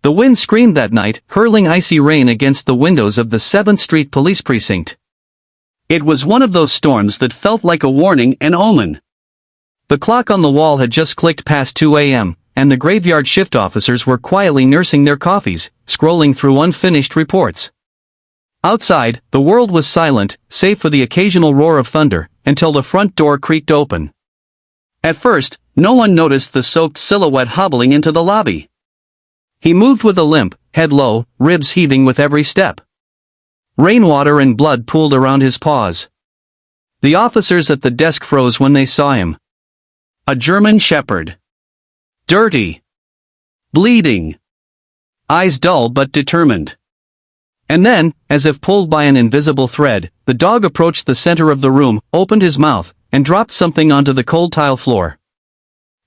The wind screamed that night, hurling icy rain against the windows of the 7th Street Police Precinct. It was one of those storms that felt like a warning and omen. The clock on the wall had just clicked past 2 a.m., and the graveyard shift officers were quietly nursing their coffees, scrolling through unfinished reports. Outside, the world was silent, save for the occasional roar of thunder, until the front door creaked open. At first, no one noticed the soaked silhouette hobbling into the lobby. He moved with a limp, head low, ribs heaving with every step. Rainwater and blood pooled around his paws. The officers at the desk froze when they saw him. A German shepherd. Dirty. Bleeding. Eyes dull but determined. And then, as if pulled by an invisible thread, the dog approached the center of the room, opened his mouth, and dropped something onto the cold tile floor.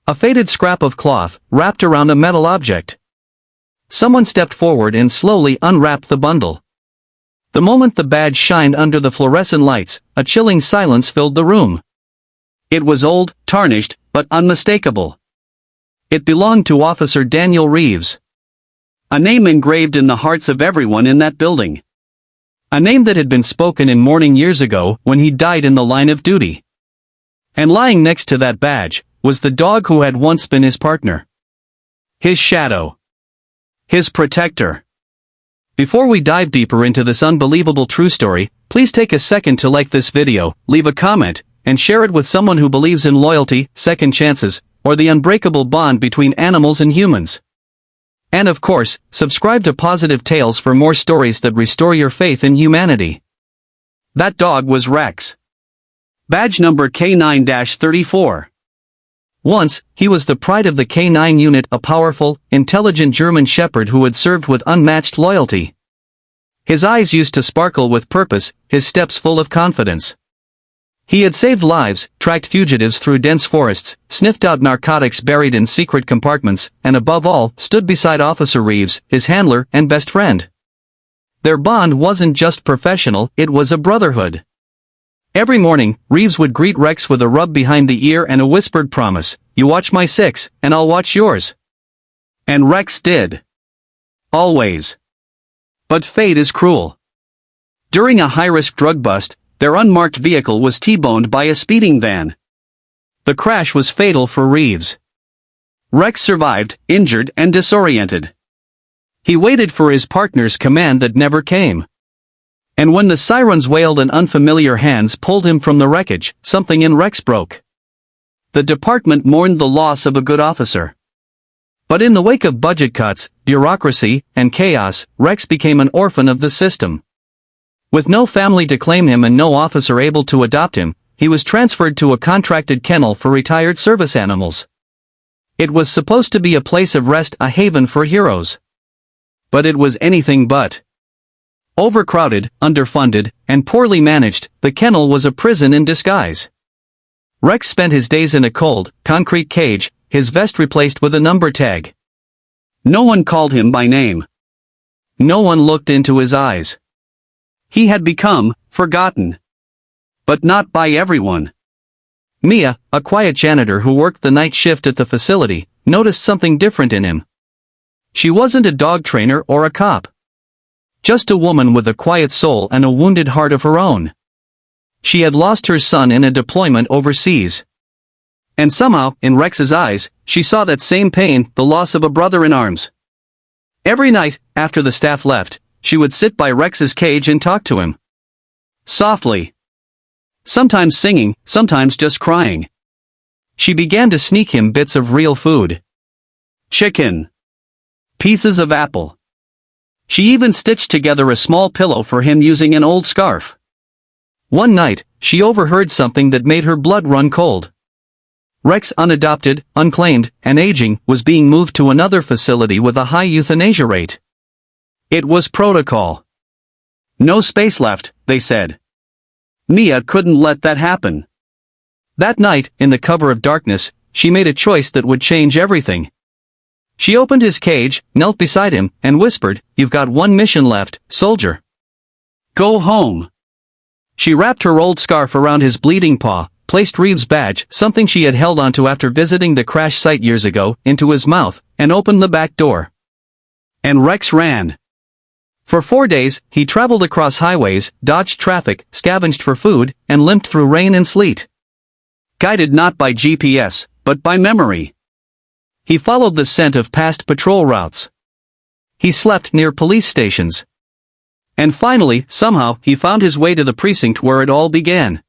A faded scrap of cloth, wrapped around a metal object. Someone stepped forward and slowly unwrapped the bundle. The moment the badge shined under the fluorescent lights, a chilling silence filled the room. It was old, tarnished, but unmistakable. It belonged to Officer Daniel Reeves. A name engraved in the hearts of everyone in that building. A name that had been spoken in mourning years ago when he died in the line of duty. And lying next to that badge was the dog who had once been his partner. His shadow. His protector. Before we dive deeper into this unbelievable true story, please take a second to like this video, leave a comment, and share it with someone who believes in loyalty, second chances, or the unbreakable bond between animals and humans. And of course, subscribe to Pawsitive Tales for more stories that restore your faith in humanity. That dog was Rex. Badge number K9-34. Once, he was the pride of the K9 unit, a powerful, intelligent German shepherd who had served with unmatched loyalty. His eyes used to sparkle with purpose, his steps full of confidence. He had saved lives, tracked fugitives through dense forests, sniffed out narcotics buried in secret compartments, and above all, stood beside Officer Reeves, his handler and best friend. Their bond wasn't just professional, it was a brotherhood. Every morning, Reeves would greet Rex with a rub behind the ear and a whispered promise, "You watch my 6, and I'll watch yours." And Rex did. Always. But fate is cruel. During a high-risk drug bust, their unmarked vehicle was T-boned by a speeding van. The crash was fatal for Reeves. Rex survived, injured and disoriented. He waited for his partner's command that never came. And when the sirens wailed and unfamiliar hands pulled him from the wreckage, something in Rex broke. The department mourned the loss of a good officer. But in the wake of budget cuts, bureaucracy, and chaos, Rex became an orphan of the system. With no family to claim him and no officer able to adopt him, he was transferred to a contracted kennel for retired service animals. It was supposed to be a place of rest, a haven for heroes. But it was anything but. Overcrowded, underfunded, and poorly managed, the kennel was a prison in disguise. Rex spent his days in a cold, concrete cage, his vest replaced with a number tag. No one called him by name. No one looked into his eyes. He had become forgotten. But not by everyone. Mia, a quiet janitor who worked the night shift at the facility, noticed something different in him. She wasn't a dog trainer or a cop. Just a woman with a quiet soul and a wounded heart of her own. She had lost her son in a deployment overseas. And somehow, in Rex's eyes, she saw that same pain, the loss of a brother in arms. Every night, after the staff left, she would sit by Rex's cage and talk to him. Softly. Sometimes singing, sometimes just crying. She began to sneak him bits of real food. Chicken. Pieces of apple. She even stitched together a small pillow for him using an old scarf. One night, she overheard something that made her blood run cold. Rex, unadopted, unclaimed, and aging, was being moved to another facility with a high euthanasia rate. It was protocol. No space left, they said. Mia couldn't let that happen. That night, in the cover of darkness, she made a choice that would change everything. She opened his cage, knelt beside him, and whispered, "You've got one mission left, soldier. Go home." She wrapped her old scarf around his bleeding paw, placed Reeves' badge, something she had held onto after visiting the crash site years ago, into his mouth, and opened the back door. And Rex ran. For 4 days, he traveled across highways, dodged traffic, scavenged for food, and limped through rain and sleet. Guided not by GPS, but by memory. He followed the scent of past patrol routes. He slept near police stations. And finally, somehow, he found his way to the precinct where it all began.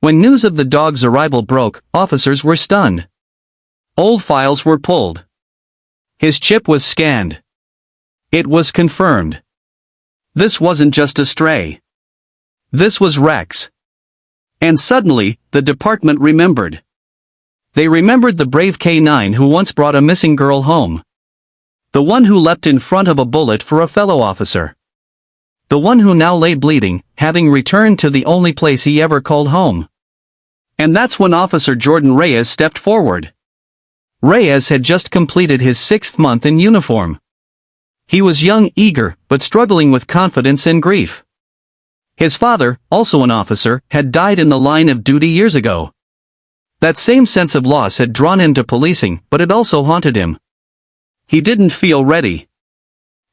When news of the dog's arrival broke, officers were stunned. Old files were pulled. His chip was scanned. It was confirmed. This wasn't just a stray. This was Rex. And suddenly, the department remembered. They remembered the brave K9 who once brought a missing girl home. The one who leapt in front of a bullet for a fellow officer. The one who now lay bleeding, having returned to the only place he ever called home. And that's when Officer Jordan Reyes stepped forward. Reyes had just completed his 6th month in uniform. He was young, eager, but struggling with confidence and grief. His father, also an officer, had died in the line of duty years ago. That same sense of loss had drawn him to policing, but it also haunted him. He didn't feel ready.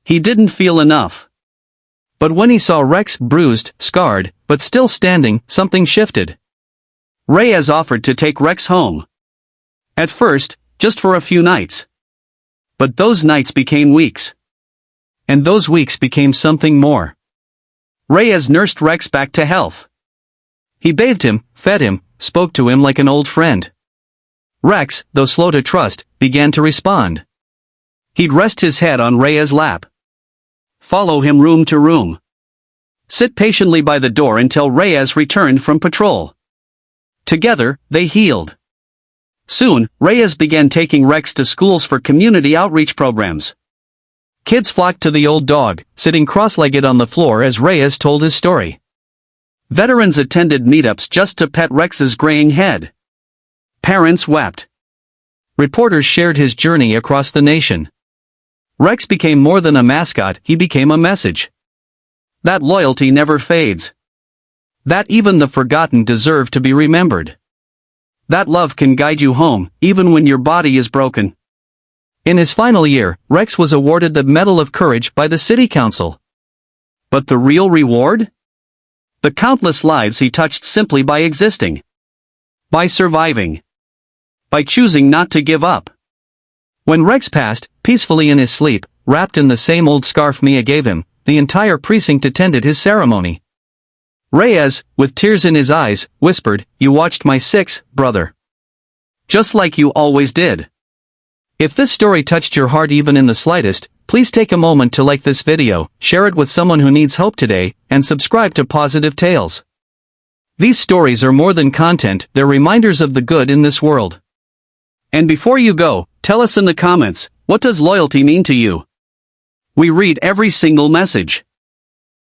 He didn't feel enough. But when he saw Rex bruised, scarred, but still standing, something shifted. Reyes offered to take Rex home. At first, just for a few nights. But those nights became weeks. And those weeks became something more. Reyes nursed Rex back to health. He bathed him, fed him, spoke to him like an old friend. Rex, though slow to trust, began to respond. He'd rest his head on Reyes' lap. Follow him room to room. Sit patiently by the door until Reyes returned from patrol. Together, they healed. Soon, Reyes began taking Rex to schools for community outreach programs. Kids flocked to the old dog, sitting cross-legged on the floor as Reyes told his story. Veterans attended meetups just to pet Rex's graying head. Parents wept. Reporters shared his journey across the nation. Rex became more than a mascot, he became a message. That loyalty never fades. That even the forgotten deserve to be remembered. That love can guide you home, even when your body is broken. In his final year, Rex was awarded the Medal of Courage by the City Council. But the real reward? The countless lives he touched simply by existing. By surviving. By choosing not to give up. When Rex passed, peacefully in his sleep, wrapped in the same old scarf Mia gave him, the entire precinct attended his ceremony. Reyes, with tears in his eyes, whispered, "You watched my 6th, brother. Just like you always did." If this story touched your heart even in the slightest, please take a moment to like this video, share it with someone who needs hope today, and subscribe to Pawsitive Tales. These stories are more than content, they're reminders of the good in this world. And before you go, tell us in the comments, what does loyalty mean to you? We read every single message.